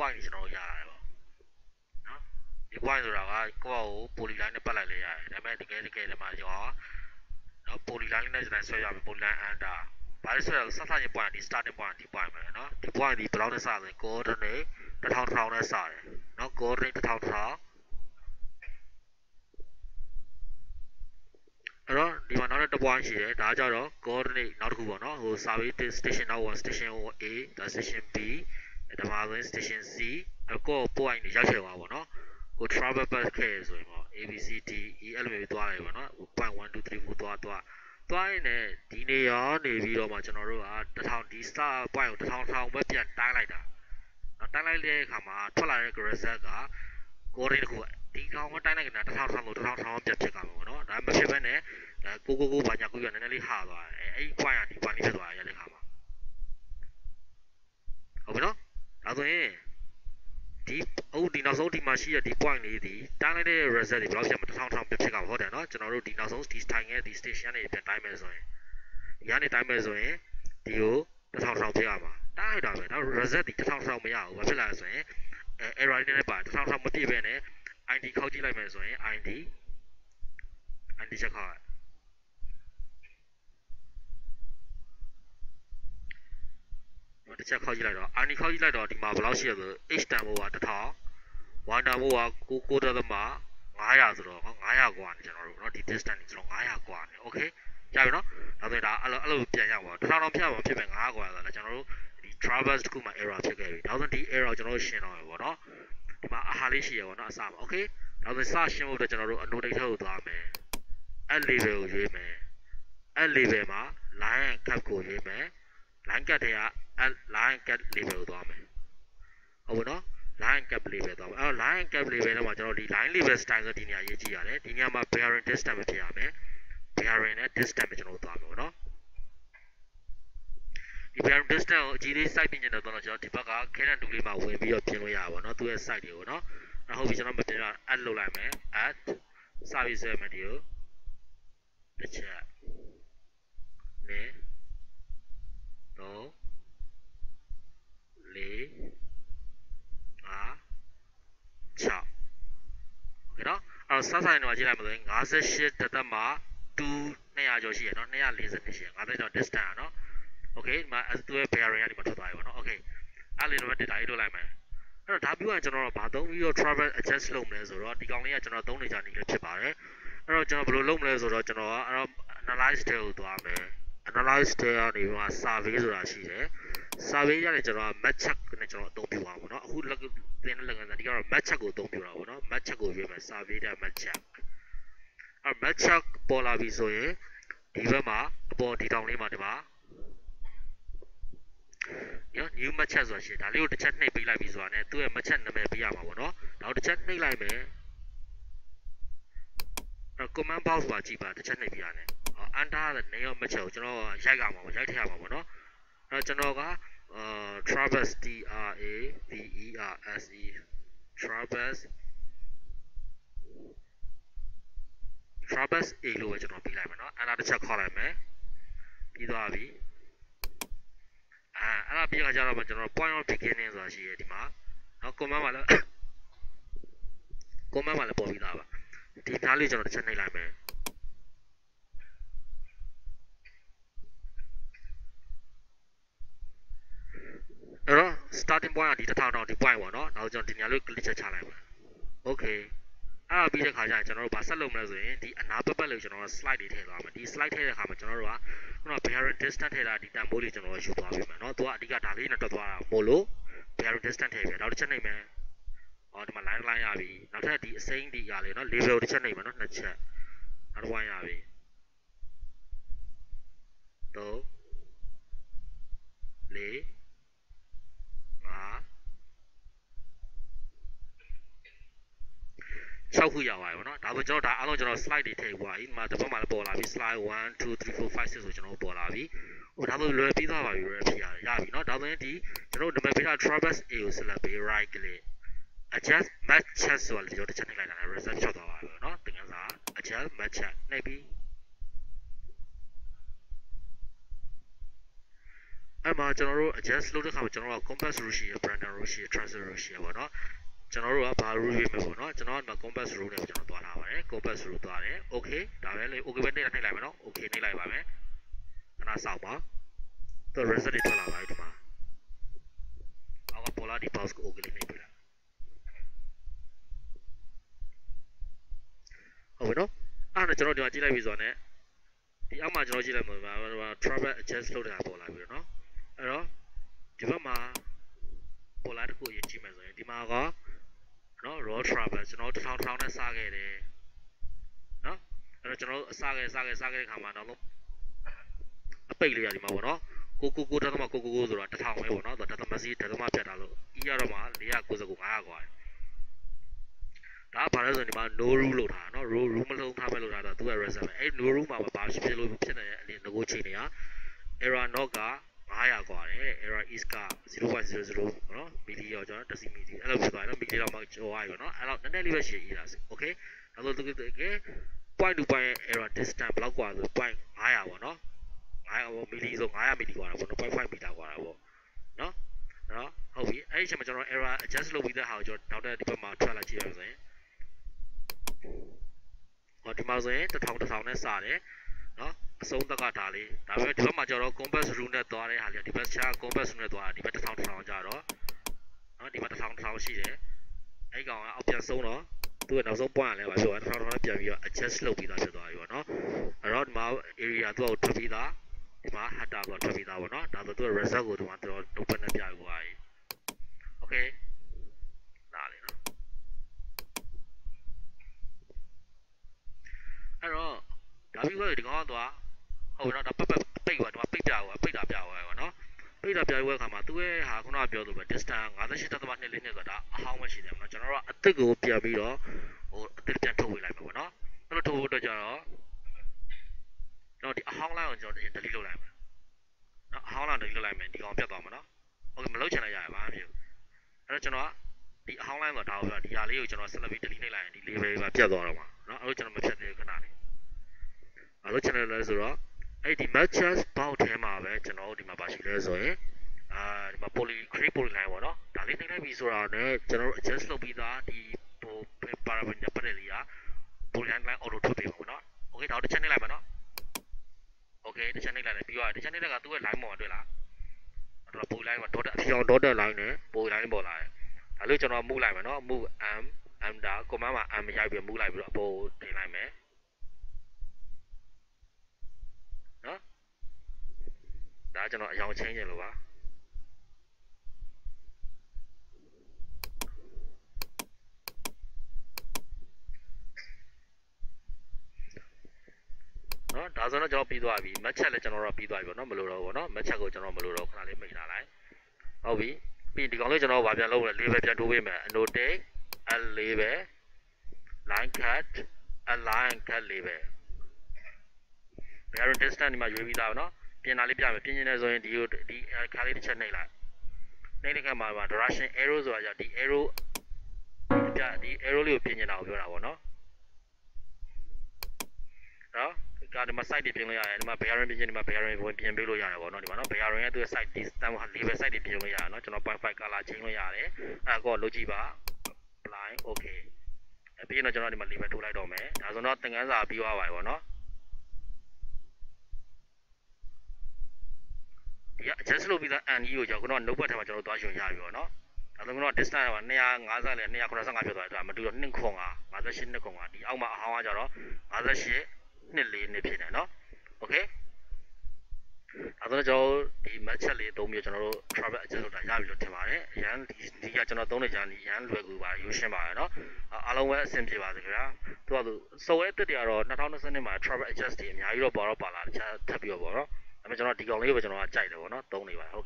point ကျွန်တော်ရရတယ်ပေါ့နော်ဒီ point ဆိုတာကကိုယ့်ကို polyline နဲ့ပတ်လိုက်လဲရတယ်ဒါပေမဲ့တကယ်ဒီမှာကျွန်တော်နော် polyline နဲ့ကျွန်တော်ဆွဲရမယ် polyline under ဘာလို့ဆွဲရလဲစစချင်း point ဒီ starting point ဒီ point ပဲနော်ဒီ point ဒီဘယ်လောက်နဲ့စလဲ coordinate 1000နဲ့စတယ်နော် coordinate 1000အဲ့တော့ဒီမှာနောက်တစ် point ရှိတယ်ဒါကြတော့ coordinate နောက်တစ်ခုပေါ့နော်ဟို survey station နောက် one station A ဒါ station B ဒါမှဆိုရင် station C အဲ့ကို point တွေရောက်ချင်ပါပေါ့နော်ကို travel path ခဲ့ဆိုရင်ပေါ့ A B C D E အဲ့လိုမျိုးသွားတယ်ပေါ့နော် point 1 2 3 4သွားရင်လည်းဒီနေရာနေပြီးတော့မှကျွန်တော်တို့က1000ဒီ start point ကို1000ပဲပြန်တိုင်းလိုက်တာတိုင်းလိုက်တဲ့အခါမှာထွက်လာတဲ့ result က coordinate တစ်ခုဒီကောင်ကတိုင်းလိုက်နေတာ1000လို့1000ပြန်ဖြစ်ကြမှာပေါ့နော်ဒါမဖြစ်ဘဲနဲ့ကိုဘာညာကိုရနည်းနည်းလေးဟာသွားတယ်အဲ့ဒီ point ကဒီ point လေးဖြစ်သွားရတဲ့ခါမှာဟုတ်ပြီနော်ဒါဆိုရင်ဒီနောက်ဆုံးဒီမှာရှိတဲ့ဒီ point လေးဒီတိုင်းလိုက်တဲ့ result တွေဘယ်လောက်ဖြစ်မှာ1000ပြန်ဖြစ်ကြမှာဟုတ်တယ်နော်ကျွန်တော်တို့ဒီနောက်ဆုံးဒီ time ရဲ့ဒီ station တွေပြန်တိုင်းမယ်ဆိုရင်ဒီကနေတိုင်းမယ်ဆိုရင်ဒီကို1000ဖြစ်ရမှာတိုင်းတာပဲဒါ result ဒီ1000မရဘူးဘာဖြစ်လာလဲဆိုရင်error နဲ့ပါ1000မပြည့်ပဲနဲ့ ID ခောက်ကြည့်လိုက်မယ်ဆိုရင် ID ချက်ခောက်တစ်ချက်ခောက်ကြည့်လိုက်တော့ ID ခောက်ကြည့်လိုက်တော့ဒီမှာဘယ်လောက်ရှိရဆို H တန်ဖိုးက1000 Y တန်ဖိုးက9.500ဆိုတော့900กว่าနေကျွန်တော်တို့เนาะဒီ distance ကျွန်တော်900กว่าနေ okay ကြားပြီเนาะဒါဆိုရင်ဒါအဲ့လိုပြန်ရပါ1000တောင်ဖြတ်မှာဖြစ်မယ်900กว่าဆိုတော့ကျွန်တော်တို့ဒီ traverse တစ်ခုမှာ error ဖြစ်ခဲ့ပြီဒါဆိုရင်ဒီ error ကျွန်တော်တို့ရှင်းတော့မယ်ပေါ့เนาะဒီမှာအဟာလေးရှိရပေါ့เนาะအစမှာ okay ဒါဆိုရင်စရှင်းဖို့အတွက်ကျွန်တော်တို့ annotate ထဲကိုသွားမယ် add label ကိုရွေးမယ် add label မှာ line and cap ကိုရွေးမယ် line cap တွေက add line cap label ကိုသွားမယ်ဟုတ်ပါเนาะ line cap label သွားမယ်အဲ့တော့ line cap label ထဲမှာကျွန်တော်ဒီ line label style ဆိုဒီနေရာရေးကြည့်ရတယ်ဒီနေရာမှာ bearing distance ပဲဖြစ်ရမယ် bearing နဲ့ distance ပဲကျွန်တော်တို့သွားမယ်ပေါ့เนาะဒီ bearing distance ကိုအကြီးလေး site ပြင်ကျင်တော့ကျွန်တော်ဒီဘက်က Canon 2လေးမှာဝင်ပြီးတော့ပြင်လို့ရပါဘောเนาะသူ့ရဲ့ site တွေကိုเนาะအဲ့ဟုတ်ပြီကျွန်တော်မပြင်တော့ add လုပ်လိုက်မယ် add service element တွေကိုတစ်ချက်နဲ့တော့လေး6โอเคเนาะအဲ့တော့စဆိုင်တော့ကြည့်လိုက်မှာဆိုရင်58တက်မှာ200ကျော်ရှိရเนาะ242ရှိရ50ကျော် distance เนาะโอเคဒီမှာ သူ့ရဲ့ bearing ကဒီမှာထွက်သွားပြီပေါ့เนาะโอเคအဲ့လေးတော့ data ရေးလုပ်လိုက်မယ်အဲ့တော့ဒါပြီးရင်ကျွန်တော်တို့ဘာသုံးပြီးတော့ travel adjust လုပ်မလဲဆိုတော့ဒီကောင်လေးကကျွန်တော်သုံးနေကြနေလည်းဖြစ်ပါတယ်အဲ့တော့ကျွန်တော်ဘယ်လိုလုပ်မလဲဆိုတော့ကျွန်တော်ကအဲ့တော့ analyze တဲ့ကိုသွားမယ် analyze တဲ့ကနေပြီးမှ survey ဆိုတာရှိတယ် survey ရတယ်ကျွန်တော်က match check နဲ့ကျွန်တော်အသုံးပြုပါမှာเนาะအခုသင်တဲ့လက်ကဒီကတော့ match check ကိုအသုံးပြုတာပေါ့เนาะ match check ကိုရွေးမယ် survey တဲ့ match check အဲ့ match check ပေါ်လာပြီဆိုရင်ဒီဘက်မှာအပေါ်ဒီတောင်လေးမှာဒီမှာnew match check ဆိုတာရှိတယ်ဒါလေးကိုတစ်ချက်နှိပ်ပေးလိုက်ပြီဆိုတာနဲ့သူ့ရဲ့ match check နာမည်ပေးရမှာပေါ့เนาะနောက်တစ်ချက်နှိပ်လိုက်မယ်အဲ့ command box ပါကြည့်ပါတစ်ချက်နှိပ်ပြရတယ် under တဲ့ name of match check ကိုကျွန်တော်ရိုက်ရမှာပေါ့ရိုက်ထည့်ရမှာပေါ့เนาะအဲ့ကျွန်တော်ကtraverse traverse A လို့ပဲကျွန်တော်ပြလိုက်မယ်เนาะအဲ့ဒါတစ်ချက်ခေါက်လိုက်မယ်ပြီးသွားပြီအဲ့ဒါပြီးခါကျတော့ကျွန်တော် point of beginning ဆိုတာရှိတယ်ဒီမှာเนาะ command မှာလည်းပေါ်ပြီးသားပါဒီနားလေးကျွန်တော်တစ်ချက်နှိပ်လိုက်မယ်အဲ့တော့ starting point ကဒီ1000ဒီ point ပေါ့နော်နောက်ကျွန်တော်ဒီနေရာလေး click ချက်ချလိုက်ပါ okay အဲ့ဒါပြီးတဲ့ခါကျရင်ကျွန်တော်တို့ဗာဆက်လုပ်မလဲဆိုရင်ဒီအနာပတ်ပတ်လေးကျွန်တော်တို့ slide တွေထည့်သွားမယ်ဒီ slide ထည့်တဲ့အခါမှာကျွန်တော်တို့ကခုန bearing distance ထည့်တာဒီတန်ဖိုးလေးကျွန်တော်တို့ယူသွားပြီမယ်เนาะသူကအဓိကဒါလေးနဲ့တွက်သွားတာမို့လို့ bearing distance ထည့်ပြီနောက်တစ်ချက်နှိပ်မယ်ဒီမှာ line ရပြီနောက်ထပ်ဒီအစိမ်းဒီရလေးเนาะ label တစ်ချက်နှိပ်မယ်เนาะနှစ်ချက်နောက်တစ်ဝိုင်းရပြီ3 4 6ခုရပါတယ်ဗောနော်ဒါဆိုကျွန်တော်ဒါအားလုံးကျွန်တော် slide တွေထည့်ပွားပြီဒီမှာတစ်ပတ်မှလည်းပေါ်လာပြီ slide 1 2 3 4 5 6ဆိုကျွန်တော်ပေါ်လာပြီဟိုဒါဆိုလွယ်ပြီးသွားပါပြီရပြီရပြီเนาะဒါဆိုရင်ဒီကျွန်တော် number beta traverse A ကို select ပေး right click adjust match check ဆိုတော့ကျွန်တော်တစ်ချက်နှိပ်လိုက်တာ result ဖြောက်သွားပါပြီเนาะသင်ခန်းစာ adjust match check နှိပ်ပြီး အဲ့မှာကျွန်တော်တို့ adjust လုပ်တဲ့အခါမှာကျွန်တော်တို့ compass rule ရှိရ Brandon rule ရှိရ transit rule ရှိရပေါ့နော်ကျွန်တော်တို့ကဘာ rule ရေးမယ်ပေါ့နော်ကျွန်တော်ကဒီမှာ compass rule နဲ့ကျွန်တော်သွားထားပါတယ် compass rule သွားတယ် okay ဒါပဲလေ okay ပဲနှိပ်လိုက်မယ်နော် okay နှိပ်လိုက်ပါမယ်ခဏစောင့်ပါသူ result တွေထွက်လာပါပြီဒီမှာအောက်ကပေါ်လာဒီ box ကို okay လေးနှိပ်ပြလိုက်ဟုတ်ပြီနော်အဲ့ဒါကျွန်တော်ဒီမှာကြည့်လိုက်ပြီဆိုတော့ ਨੇ ဒီအောက်မှာကျွန်တော်ကြည့်လိုက်မှာ travel adjust လုပ်တာပေါ်လာပြီနော်အဲ့တော့ဒီဘက်မှာပေါ်လာတစ်ခုရေးကြည့်မယ်ဆိုရင်ဒီမှာကနော် raw travel ကျွန်တော်1000နဲ့စခဲ့တယ်နော်အဲ့တော့ကျွန်တော်စခဲ့တဲ့ခါမှာနောက်ဆုံးအပိတ်လေးရဒီမှာပေါ့နော်999ဆိုတာ1000ပဲပေါ့နော်ဒါသမစီဒသမဖြတ်တာလို့ e ရတော့မှ499 500กว่าဒါကဘာလဲဆိုရင်ဒီမှာ no rule လို့ထားနော် rule မလုံးထားပဲလို့ထားတော့သူက reserve အဲ့ no rule မှာဘာဖြစ်လို့ဖြစ်နေတဲ့အရင်ငကိုချိန်တွေက error not က900กว่าတယ် error is က 0.00 နော်မီလီရောကျွန်တော်10မီလီအဲ့လိုဖြစ်သွားတယ်နော်မီလီတော့မှကျော်သွားပြီပေါ့နော်အဲ့တော့နည်းနည်းလေးပဲရှည်ရေးတာ okay ဒါဆိုတကယ် point to point error distance ဘယ်လောက်กว่าဆို point 900ပေါ့နော်900မီလီဆို900မီလီกว่าတာပေါ့နော် 0.5 မီတာกว่าတာပေါ့နော်ဟုတ်ပြီအဲ့ဒီအချိန်မှာကျွန်တော် error adjust လုပ်ပြီးတဲ့ဟာကိုကျွန်တော်နောက်တဲ့ဒီဘက်မှာထွက်လာကြည့်ရအောင်ဆိုရင်ဟောဒီမှာဆိုရင်1000နဲ့စတယ်နော်အဆုံးသက်ကဒါလေးဒါပေမဲ့ဒီဘက်မှာကျတော့ compass rule နဲ့သွားတဲ့ဟာလေးဒီဘက်ချာ compass rule နဲ့သွားတာဒီဘက်1000ကျတော့နော်ဒီဘက်1000ရှိတယ်အဲ့ကောင်ကအောက်ပြန်ဆုံးတော့သူ့ရဲ့နောက်ဆုံး point ကလည်းပါပြောတာ1000နဲ့ပြန်ပြီးတော့ adjust လုပ်ပြီးသားဖြစ်သွားပြီပေါ့နော်အဲ့တော့ဒီမှာ area သူ့ကိုထွက်ပြီးသားဒီမှာ header ကိုထွက်ပြီးသားပေါ့နော်ဒါဆိုသူ့ရဲ့ result ကိုဒီမှာသူတို့ open နဲ့ပြပြီးသွားပြီ okay ဒါလေးနော်အဲ့တော့ဒါပြီးတော့ဒီကောင်ကတော့ဟုတ်နော်ဒါပိတ်သွားဒီမှာပိတ်တာပြသွားပေါ့နော်ပိတ်တာပြရွက်ခါမှာသူ့ရဲ့ဟာခုနကပြောလို့ပဲ distance 58.242ဆိုတာအဟောင်းမရှိတယ်မနော်ကျွန်တော်တို့ကအသစ်ကိုပြန်ပြီးတော့အသစ်ပြန်ထုတ်ဝေလိုက်မှာပေါ့နော်အဲ့လိုထုတ်ဖို့အတွက်ကျတော့ကျွန်တော်ဒီအဟောင်းလိုင်းကိုကျွန်တော် delete လုပ်လိုက်မယ်နော်အဟောင်းလိုင်း delete လုပ်လိုက်မယ်ဒီကောင်ပြတ်သွားမှာနော်โอเคမလုပ်ချင်လည်းရရပါမဖြစ်ဘူးအဲ့တော့ကျွန်တော်ကဒီအဟောင်းလိုင်းဆိုတာဒါကိုပြောဒီဟာလေးကိုကျွန်တော်ဆက်လက်ပြီး delete လိုက်ရင်ဒီ label တွေပါပြတ်သွားတော့မှာနော်အဲ့လိုကျွန်တော်မဖြတ်သေးဘူးခဏလေးအဲ့လို channel လဲဆိုတော့အဲ့ဒီ matches ဘောက်ထဲမှာပဲကျွန်တော်တို့ဒီမှာပါရှိလဲဆိုရင်ဒီမှာ create polyline ပေါ့နော်ဒါလေးနှိပ်လိုက်ပြီဆိုတာနဲ့ကျွန်တော်တို့ adjust လုပ်ပြီးသားဒီparameter ပတ်တယ်လေးက polyline line auto ထုတ်ပေးပါပေါ့နော် okay ဒါကိုတစ်ချက်နှိပ်လိုက်မယ်နော် okay တစ်ချက်နှိပ်လိုက်တယ်ပြီးတော့တစ်ချက်နှိပ်လိုက်တာသူ့ရဲ့ line ပေါ်မှာတွေ့လားအဲ့တော့ polyline မှာ dot အဖြောင် dot line နဲ့ polyline ပေါ်လာတယ်ဒါလို့ကျွန်တော် move လိုက်မယ်နော် move m da command မှာ m ရိုက်ပြီး move လိုက်ပြီးတော့အပေါ်တင်လိုက်မယ်နော်ဒါကျွန်တော်အယောင်ချင်းကျင်လို့ပါနော်ဒါဆိုတော့ကျွန်တော်ပြီးသွားပြီ match ချက်လည်းကျွန်တော်တို့ပြီးသွားပြီပေါ့နော်မလို့တော့ဘောနော် match ချက်ကိုကျွန်တော်မလို့တော့ခဏလေးမိတ်ထားလိုက်ဟုတ်ပြီပြီးဒီကောင်လေးကျွန်တော်ဗာပြန်လုပ်လဲ label ပြန်တိုးပေးမယ် annotate add label line cut align cut label bearing distance ဒီမှာရွေးပြီးသားပါနော်ပြင်တာလေးပြမယ်ပြင်နေတယ်ဆိုရင်ဒီခါလေးတစ်ချက်နှိပ်လိုက်ခါမှာ direction arrow ဆိုတာじゃဒီ arrow ဒီ arrow လေးကိုပြင်နေတာကိုပြောတာပေါ့နော်ဒီမှာ site တွေပြင်လို့ရတယ်ဒီမှာ bearing ပြင်ဒီမှာ bearing ဝင်ပြင်ပေးလို့ရတယ်ပေါ့နော်ဒီမှာနော် bearing ရဲ့သူ့ရဲ့ site ဒီ label site တွေပြင်လို့ရတယ်နော်ကျွန်တော် 0.5 color change လို့ရတယ်အဲ့ကောလုပ်ကြည့်ပါ apply okay ပြီးရင်တော့ကျွန်တော်ဒီမှာ label ထိုးလိုက်တော့မယ်ဒါဆိုတော့သင်ခန်းစာပြီးသွားပါပြီပေါ့နော်ဒီက adjust လုပ်ပြီးသား and ကြီးကိုကျွန်တော် notepad ထဲမှာကျွန်တော်သွားရှင်ရပြီပေါ့နော်ဒါဆိုတော့ distance က250နဲ့285ဖြစ်သွားတယ်ဒါမတူတော့2ခွန်က58 2ခွန်ကဒီအောက်မှာအဟောင်းကကြတော့58 2.4 နှစ်ဖြစ်တယ်နော်โอเคဒါဆိုတော့ကျွန်တော်ဒီ match ချက်လေးသုံးပြီးကျွန်တော်တို့ travel adjust လုပ်တာရပြီလို့ထင်ပါတယ်အရန်ဒီကကျွန်တော်သုံးနေကြတယ်အရန်လွယ်ကူပါရိုးရှင်းပါတယ်နော်အားလုံးပဲအဆင်ပြေပါစေခင်ဗျာသူကဆိုရဲတက်တွေကတော့2020မှာ travel adjust တွေအများကြီးတော့ပါလာတခြားထပ်ပြီးတော့ပေါ့နော်ဒါပေမဲ့ကျွန်တော်ဒီကောင်လေးကိုပဲကျွန်တော်ကကြိုက်တယ်ပေါ့နော်သုံးနေပါတယ်ဟုတ်